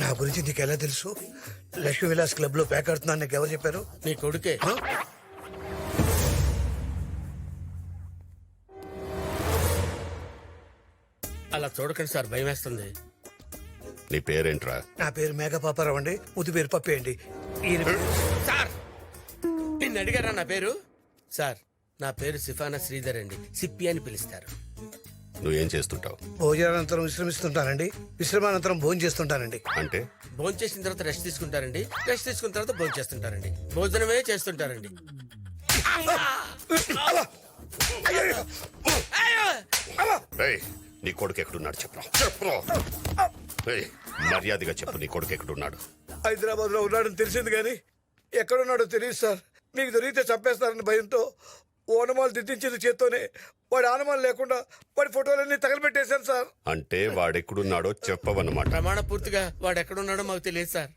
నా గురించి నీకు ఎలా తెలుసు? లక్ష్మీ విలాస్ క్లబ్ లో ప్యాక్ ఆడుతున్నా నీకు ఎవరు చెప్పారు? నీ కొడుకే. అలా చూడకండి సార్, భయం వేస్తుంది. నీ పేరేంట్రా? నా పేరు మేఘపాపారావు అండి, ముద్దు పేరు పప్పి అండి. సార్ నిన్ను అడిగారా నా పేరు? సార్ నా పేరు సిఫానా శ్రీధర్ అండి, సిప్పి అని పిలుస్తారు. నువ్వేం చేస్తుంటావు? భోజనానంతరం విశ్రమిస్తుంటానండి, విశ్రమానంతరం భోజనం చేస్తుంటానండి. అంటే భోజనం చేసిన తర్వాత రెస్ట్ తీసుకుంటారండి, రెస్ట్ తీసుకున్న తర్వాత భోజనం చేస్తుంటారండి, భోజనమే చేస్తుంటారండి. రేయ్, నీ కొడుకు ఎక్కడున్నాడు చెప్పరా? రేయ్, మర్యాదగా చెప్పు, నీ కొడుకు ఎక్కడున్నాడు? హైదరాబాద్ లో ఉన్నాడని తెలిసింది కానీ ఎక్కడున్నాడో తెలియదు సార్. మీకు దొరికితే చంపేస్తారని భయంతో ఓనమాలు దిద్దించింది చేత్తోనే. వాడి ఆనమాలు లేకుండా వాడి ఫోటోలన్నీ తగలబెట్టేశాను సార్. అంటే వాడెక్కడున్నాడో చెప్పవన్నమాట. ప్రమాణ పూర్తిగా వాడు ఎక్కడున్నాడో మాకు తెలియదు సార్.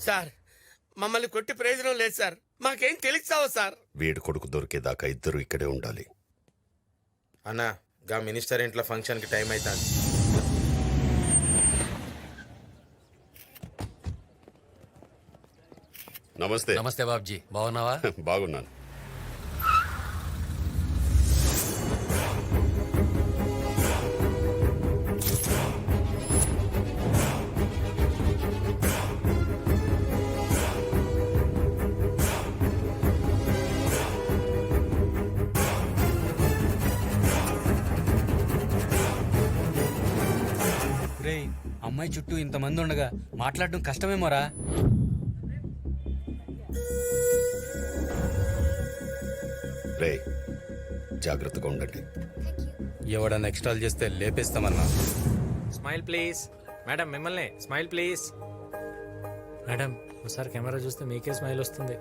సార్ మమ్మల్ని కొట్టి ప్రయోజనం లేదు సార్, మాకేం తెలుస్తావా సార్? వీడి కొడుకు దొరికేదాకా ఇద్దరు ఇక్కడే ఉండాలి. అన్నా గా మినిస్టర్ ఇంట్లో ఫంక్షన్ కి టైం అవుతుంది. నమస్తే. నమస్తే బాబ్జీ, బాగున్నావా? బాగున్నాను. రేయ్, అమ్మాయి చుట్టూ ఇంతమంది ఉండగా మాట్లాడడం కష్టమేమోరా. రే, జాగ్రత్తగా ఉండండి. ఎవడన్నా ఎక్స్ట్రాల్ చేస్తే లేపేస్తామన్నా. Smile please. మేడం మిమ్మల్ని స్మైల్ ప్లీజ్. మేడం ఒకసారి కెమెరా చూస్తే మీకే స్మైల్ వస్తుంది.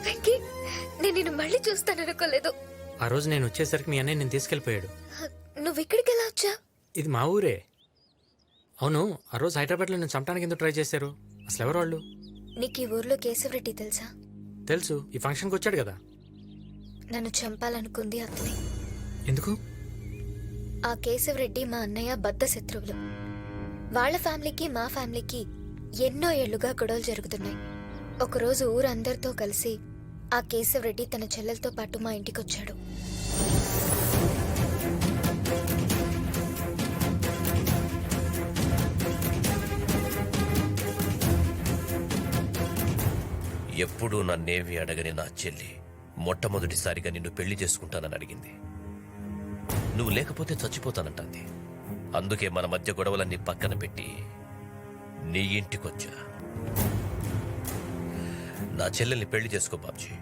వెంకీ, నేను నిన్ను మళ్ళీ చూస్తాననుకోలేదు. ఆ రోజు నేను వచ్చేసరికి మీ అన్నయ్య నేను తీసుకెళ్లిపోయాడు. నువ్వు ఇక్కడికి ఎలా వచ్చా? ఇది మా ఊరే. అవును, ఆ రోజు హైదరాబాద్లో నేను చంపడానికి ఎందుకు ట్రై చేశారు? అసలు ఎవరు వాళ్ళు? నీకు ఈ ఊర్లో కేశవరెడ్డి తెలుసా? తెలుసు, ఈ ఫంక్షన్కి వచ్చాడు కదా. నన్ను చంపాలనుకుంది అతనే. ఎందుకు? ఆ కేశవరెడ్డి మా అన్నయ్య బద్ద శత్రువులు. వాళ్ళ ఫ్యామిలీకి మా ఫ్యామిలీకి ఎన్నో ఏళ్లుగా గొడవలు జరుగుతున్నాయి. ఒకరోజు ఊరందరితో కలిసి ఆ కేశవరెడ్డి తన చెల్లెలతో పాటు మా ఇంటికొచ్చాడు. ఎప్పుడూ నన్నేవి అడగని నా చెల్లి మొట్టమొదటిసారిగా నిన్ను పెళ్లి చేసుకుంటానని అడిగింది. నువ్వు లేకపోతే చచ్చిపోతానంటుంది. అందుకే మన మధ్య గొడవలన్నీ పక్కన పెట్టి నీ ఇంటికొచ్చా. నా చెల్లెల్ని పెళ్లి చేసుకో బాబ్జీ.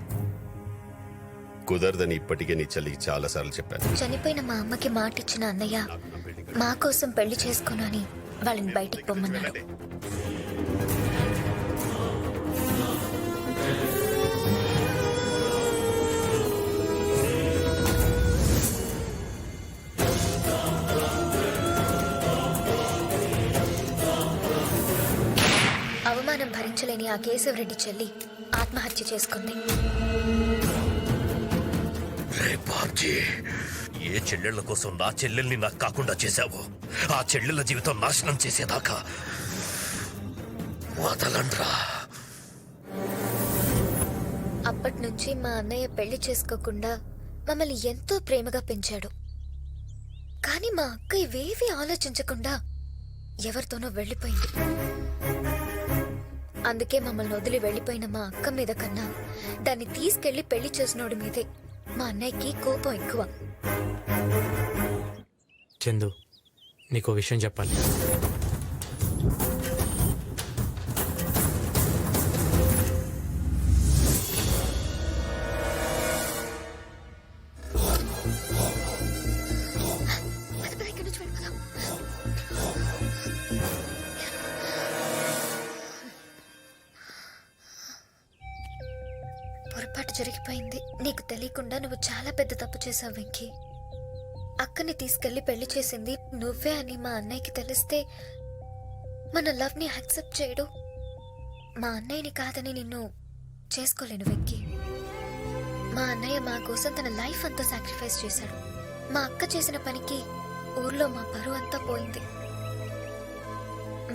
కుదరదని ఇప్పటికే నీ చెల్లికి చాలా సార్లు చెప్పాను. చనిపోయిన మా అమ్మకి మాట ఇచ్చిన అన్నయ్య మా కోసం పెళ్లి చేసుకోనని వాళ్ళని బయటికి పొమ్మన్నాడు. అవమానం భరించలేని ఆ కేశవరెడ్డి చెల్లి ఆత్మహత్య చేసుకుంది. రే బాబ్జీ, ఏ చెల్లెళ్ల కోసం నా చెల్లెల్ని నాకు కాకుండా చేశావో ఆ చెల్లెళ్ళ జీవితం నాశనం చేసేదాకా వదలండ్రా. అప్పటి నుంచి మా అన్నయ్య పెళ్లి చేసుకోకుండా మమ్మల్ని ఎంతో ప్రేమగా పెంచాడు. కానీ మా అక్క ఇవేవీ ఆలోచించకుండా ఎవరితోనో వెళ్ళిపోయింది. అందుకే మమ్మల్ని వదిలి వెళ్ళిపోయిన మా అక్క మీద కన్నా దాన్ని తీసుకెళ్లి పెళ్లి చేసినోడి మీదే మా అన్నయ్యకి కోపం ఎక్కువ. చందు, నీకో విషయం చెప్పాలి. పొరపాటు జరిగిపోయింది. నీకు తెలియకుండా నువ్వు చాలా పెద్ద తప్పు చేసావు వెంకీ. అక్కని తీసుకెళ్లి పెళ్లి చేసింది నువ్వే అని మా అన్నయ్యకి తెలిస్తే మన లవ్ ని యాక్సెప్ట్ చేయడు. మా అన్నయ్యని కాదని నిన్ను చేసుకోలేను వెంకీ. మా అన్నయ్య మా కోసం తన లైఫ్ అంతా సాక్రిఫైస్ చేశాడు. మా అక్క చేసిన పనికి ఊర్లో మా పరువు అంతా పోయింది.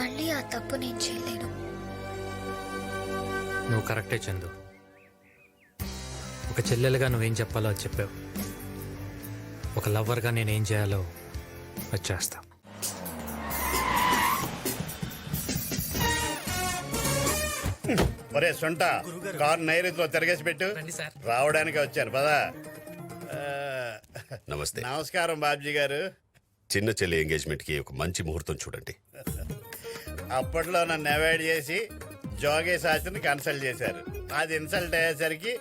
మళ్ళీ ఆ తప్పు నేను చేయలేను. నువ్వు కరెక్టే చందు. ఒక చెల్లెలుగా నువ్వేం చెప్పాలో అది చెప్పావు. ఒక లవ్వర్గా నేనేం చేయాలో అది చేస్తా. ఒరే సొంట కారు నైరుతిలో తిరగేసి పెట్టు. రావడానికి వచ్చాను పదా. నమస్తే. నమస్కారం బాబ్జీ గారు. చిన్న చెల్లి ఎంగేజ్మెంట్ కి ఒక మంచి ముహూర్తం చూడండి. అప్పట్లో నన్ను అవాయిడ్ చేసి జోగే శాస్త్రిని కన్సల్ట్ చేశారు. అది ఇన్సల్ట్ అయ్యేసరికి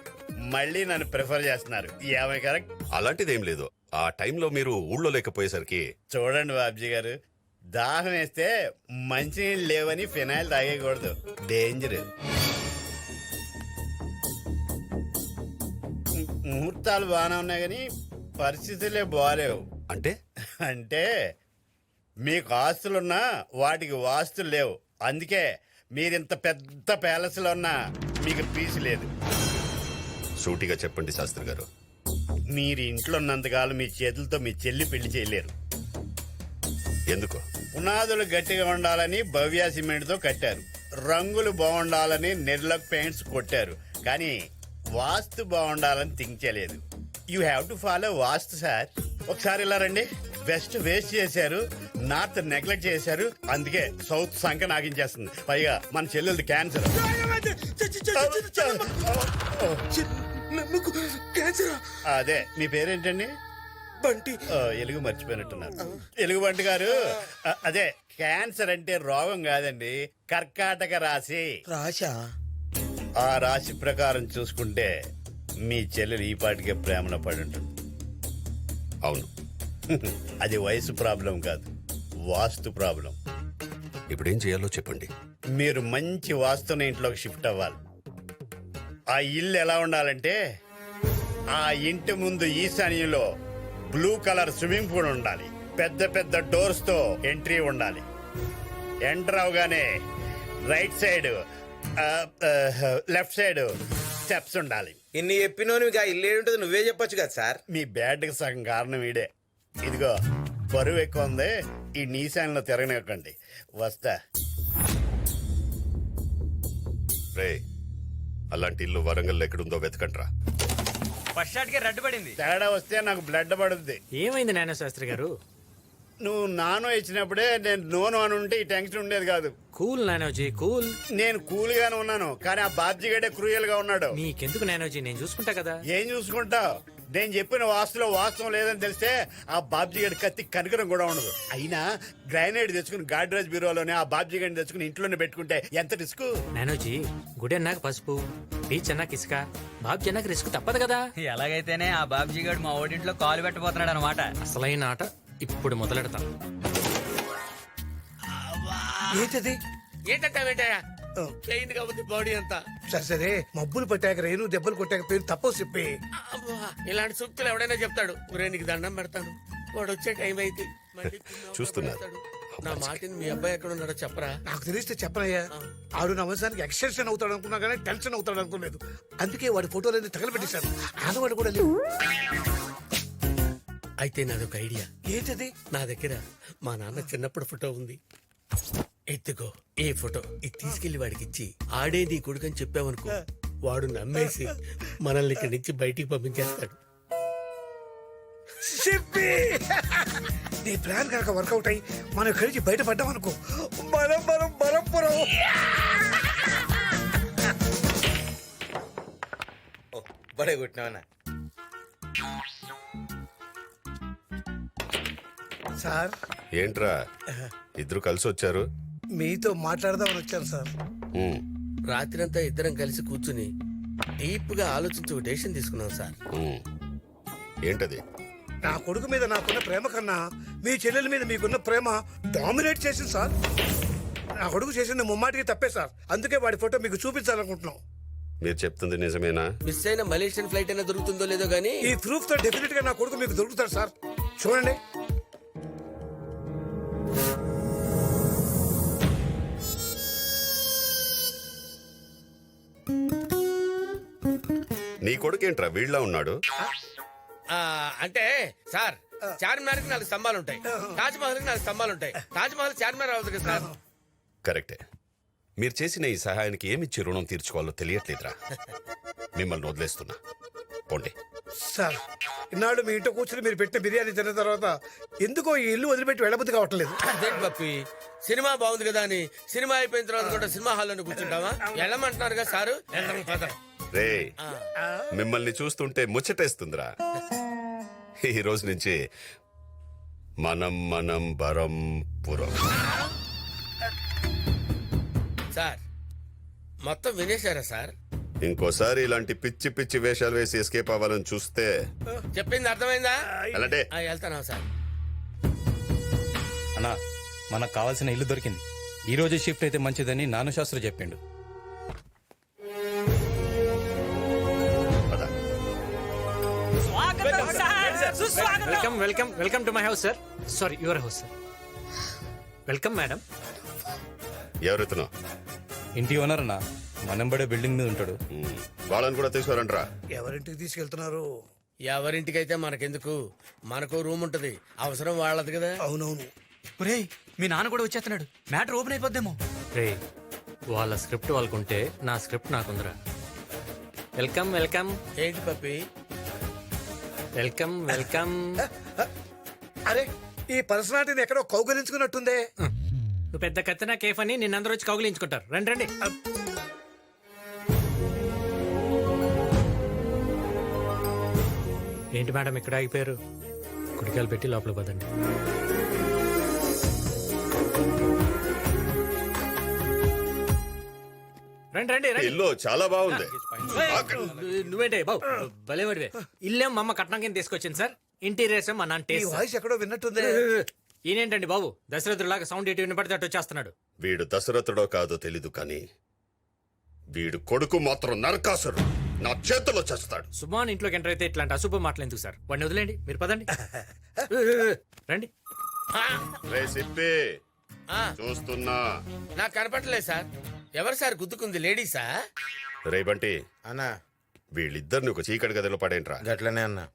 మళ్ళీ నన్ను ప్రిఫర్ చేస్తున్నారు. ఏమై కరెక్ట్? అలాంటిదేం లేదు. ఆ టైంలో మీరు ఊళ్ళో లేకపోయేసరికి చూడండి బాబ్జీ గారు, దాహం వేస్తే మంచినీళ్ళు లేవని ఫినాయిల్ తాగేయకూడదు, డేంజర్. ముహూర్తాలు బాగానే ఉన్నాయి కానీ పరిస్థితులే బాగాలేవు. అంటే అంటే మీకు ఆస్తులున్నా వాటికి వాస్తులు లేవు. అందుకే మీరింత పెద్ద ప్యాలెస్లో ఉన్నా మీకు పీసు లేదు. సూటిగా చెప్పండి శాస్త్రి గారు. మీరు ఇంట్లో ఉన్నంతకాలం మీ చేతులతో మీ చెల్లి పెళ్లి చేయలేరు. ఎందుకు? పునాదులు గట్టిగా ఉండాలని భవ్య సిమెంట్తో కట్టారు, రంగులు బాగుండాలని నిర్లక్ పెయింట్స్ కొట్టారు, కానీ వాస్తు బాగుండాలని థింక్ చేయలేదు. You have to follow vastu sir. ఒకసారి ఇలా రండి. వెస్ట్ వేస్ట్ చేశారు, నార్త్ నెగ్లెక్ట్ చేశారు, అందుకే సౌత్ సంఖ్య నాగించేస్తుంది. పైగా మన చెల్లెలది క్యాన్సర్. అదే మీ పేరేంటండి? బంటి. ఎలుగు మర్చిపోయినట్టున్నారు. ఎలుగు బంటి గారు, అదే క్యాన్సర్ అంటే రోగం కాదండి, కర్కాటక రాశి. రాశా? ఆ రాశి ప్రకారం చూసుకుంటే మీ చెల్లెలు ఈ పాటికే ప్రేమలో పడి ఉంటుంది. అవును. అది వయసు ప్రాబ్లం కాదు, వాస్తు ప్రాబ్లం. ఇప్పుడేం చేయాలో చెప్పండి. మీరు మంచి వాస్తున్న ఇంట్లోకి షిఫ్ట్ అవ్వాలి. ఆ ఇల్లు ఎలా ఉండాలంటే, ఆ ఇంటి ముందు ఈశాన్యంలో బ్లూ కలర్ స్విమ్మింగ్ పూల్ ఉండాలి, పెద్ద పెద్ద డోర్స్ తో ఎంట్రీ ఉండాలి. ఎంటర్ అవగానే right side left side steps ఉండాలి. ఇన్ని చెప్పినోనివి గా ఇల్లు ఏంటో నువ్వే చెప్పొచ్చు కదా సార్. మీ బ్యాడ్కి సగం కారణం ఈడే. ఇదిగో బరువు ఎక్కువ ఉంది, ఈ నీశాన్లో తిరగనివ్వకండి. వస్తా. రే, అలాంటి ఇల్లు వరంగల్ ఎక్కడుందో వెతకండ్రా. ఫస్ట్ షాట్ కి రెడ్ పడింది. తేడా వస్తే నాకు బ్లడ్ పడుద్ది. ఏమైంది నాన్న శాస్త్రి గారు? నువ్వు నానో ఇచ్చినప్పుడే నేను నోను అని ఉంటే ఈ టెన్షన్ ఉండేది కాదు. కూల్ నానోజీ కూల్. నేను కూల్ గానే ఉన్నాను, కానీ ఆ బాబ్జీ గడే క్రూయల్ గా ఉన్నాడు. నీకెందుకు నానోజీ, నేను చూసుకుంటా కదా. ఏం చూసుకుంటావు? నేను చెప్పిన వాస్తులో వాస్తవం లేదని తెలిస్తే ఆ బాబ్జీ గడి కత్తి కనికరం కూడా ఉండదు. అయినా గ్రానైట్ తెచ్చుకుని గాడ్రేజ్ బ్యూరోలోనే ఆ బాబ్జీ గడిని తెచ్చుకుని ఇంట్లోనే పెట్టుకుంటే ఎంత రిస్క్? నానోజీ, గుడి అన్నాక పసుపు, బీచ్ అన్నాక ఇసుక, బాబ్జీ అన్నాక రిస్క్ తప్పదు కదా. ఎలాగైతేనే ఆ బాబ్జీ గారు మా ఓడింట్లో కాలు పెట్టబోతున్నాడు అనమాట. అసలైన ఆట ఇప్పుడు మొదలెడతాం. ఏంటది? ఏంటంటావేంటయ్యా? చేయింది కాబట్టి బాడీ అంతా. సరే సరే, మబ్బులు పట్టాక రేణు దెబ్బలు కొట్టాక పేరు తప్పవు చెప్పి. అబ్బా, ఇలాంటి సూక్తులు ఎవడైనా చెప్తాడు. ఊరే నీకు దండం పెడతాను, వాడు వచ్చే టైం అయితే మళ్ళీ చూస్తున్నారు. నా మాటిని మీ అబ్బాయి ఎక్కడ ఉన్నాడో చెప్పరా. నాకు తెలిస్తే చెప్పనయ్యా. ఆడు నా వంశానికి ఎక్స్టెన్షన్ అవుతాడు అనుకున్నా కానీ టెన్షన్ అవుతాడు అనుకోలేదు. అందుకే వాడి ఫోటోలన్నీ తగలబెట్టేశాను. ఆడవాడు కూడా లేవు. అయితే నాదొక ఐడియా. ఏంటది? నా దగ్గర మా నాన్న చిన్నప్పుడు ఫోటో ఉంది. ఎత్తుకో ఈ ఫోటో, ఇది తీసుకెళ్లి వాడికి ఇచ్చి ఆడే నీ కొడుకని చెప్పావనుకో, వాడు నమ్మేసి మనల్ని ఇక్కడి నుంచి బయటికి పంపించేస్తాడు. చెప్పి నీ ప్లాన్ కనుక వర్కౌట్ అయ్యి మనం ఇక్కడి నుంచి బయటపడ్డాం అనుకో, మనం బరంపురం. బడే కొట్టినావన్నా. సార్, ఏంట్రా ఇద్దరు కలిసి వచ్చారు? మీతో మాట్లాడదామని వచ్చాను సార్. ఉమ్, రాత్రంతా ఇద్దరం కలిసి కూర్చుని డీప్ గా ఆలోచించి ఒక డెసిషన్ తీసుకున్నాం సార్. ఉమ్. ఏంటది? నా కొడుకు మీద నాకున్న ప్రేమ కన్నా మీ చెల్లెల మీద మీకున్న ప్రేమ డామినేట్ చేసింది సార్. నా కొడుకు చేసింది ముమ్మాటికి తప్పే సార్. అందుకే వాడి ఫోటో మీకు చూపించాలనుకుంటున్నాం. మీరు చెప్తుంది నిజమేనా? మిస్ అయిన మలేషియన్ ఫ్లైట్ అయినా దొరుకుతుందో లేదో గానీ ఈ ప్రూఫ్ తో డెఫినెట్ గా నా కొడుకు మీకు దొరుకుతాడు సార్. చూడండి. నీ కొడుకేంట్రా వీళ్ళ ఉన్నాడు? అంటే సార్ చార్మినార్ కి 4 స్తంభాలు ఉంటాయి, తాజ్ మహల్ కి 4 స్తంభాలు ఉంటాయి. తాజ్ మహల్ చార్మినార్ అవ్వదు కదా సార్. కరెక్టే. మీరు చేసిన ఈ సహాయానికి ఏమిచ్చి రుణం తీర్చుకోవాలో తెలియట్లేదురా. మిమ్మల్ని వదిలేస్తున్నా, పోండి. సార్ ఇన్నాళ్ళు మీ ఇంట్లో కూర్చుని మీరు పెట్టిన బిర్యానీ తిన్న తర్వాత ఎందుకో ఈ ఇల్లు వదిలిపెట్టి వెళ్ళబుద్ధి కావట్లేదు. అదేంటి పప్పి, సినిమా బాగుంది కదా అని సినిమా అయిపోయిన తర్వాత కూడా సినిమా హాల్లోనే కూర్చుంటావా? వెళ్ళమంటున్నారు కదా సారు. రే, మిమ్మల్ని చూస్తుంటే ముచ్చటేస్తుందిరా. ఈ రోజు నుంచి మనం బరం పురం. సార్ మొత్తం వినేశారా సార్? ఇంకోసారి ఇలాంటి పిచ్చి పిచ్చి వేషాలు వేసి ఎస్కేప్ అవ్వాలని చూస్తే చెప్పింది అర్థమైందా? అలాంటే వెళ్తానా సార్? అన్నా మనకు కావాల్సిన ఇల్లు దొరికింది. ఈ రోజు షిఫ్ట్ అయితే మంచిదని నాను శాస్త్రి చెప్పిండు. పద. Welcome welcome welcome to my house sir. Sorry, your house sir. Welcome madam. ఎవరెత్తునో ఇంటి ఓనర్ అన్న మనంబడే బిల్డింగ్ మీద ఉంటాడు. వాళ్ళని కూడా తీసుకురంట్రా. ఎవరింటికి తీసుకెళ్తున్నారు? ఎవరింటికైతే మనకెందుకు, మనకు రూమ్ ఉంటది, అవసరం వాళ్ళది కదా. అవునవును. ఒరేయ్, మీ నాన్న కూడా వచ్చేస్తున్నాడు. Matter open అయిపోద్దేమో. రే, వాళ్ళ స్క్రిప్ట్ వాళ్ళకుంటే నా స్క్రిప్ట్ నాకుందిరా. వెల్కమ్ వెల్కమ్ ఏంటి పప్పి? Welcome welcome. అరే ఈ పర్సనాలిటీని ఎక్కడో కౌగలించుకున్నట్టుందే. నువ్వు పెద్ద కత్తినా కేఫ్ అని నిన్నందరూ వచ్చి కౌగిలించుకుంటారు. రండి రండి. ఏంటి మేడం ఇక్కడ ఆగిపోయారు? కుడికాయలు పెట్టి లోపల పదండి. రండి రండి రండి. ఇల్లు చాలా బాగుంది. నువ్వేంటే బాబు భలేవాడివే. ఇల్లేం మా అమ్మ కట్నం కింద తీసుకొచ్చింది సార్. ఇంటీరియర్స్ మా నాన్న ఈ టేస్ట్. వాయిస్ ఎక్కడో విన్నట్టుందే. ఈయనేంటండి బాబు దశరథులాగా సౌండ్ ఎటు వినపడితే అటు వచ్చేస్తున్నాడు. వీడు దశరథుడో కాదో తెలీదు కానీ వీడు కొడుకు మాత్రం నరకాసురు. నా చేతిలో చేస్తాడు. సుమాన్ ఇంట్లోకి ఎంటర్ అయితే ఇట్లాంటి అశుభ మాటలు ఎందుకు సార్? వాడిని వదిలేండి, మీరు పదండి. రండి. రే సిప్పి, ఆ, చూస్తున్నా. నాకు కనపడలేదు సార్. ఎవరు సార్ గుద్దుకుంది? లేడీసా? రే బంటి, అన్నా వీళ్ళిద్దరిని ఒక చీకటి గదిలో పడేంట్రా. గట్లనే అన్నా.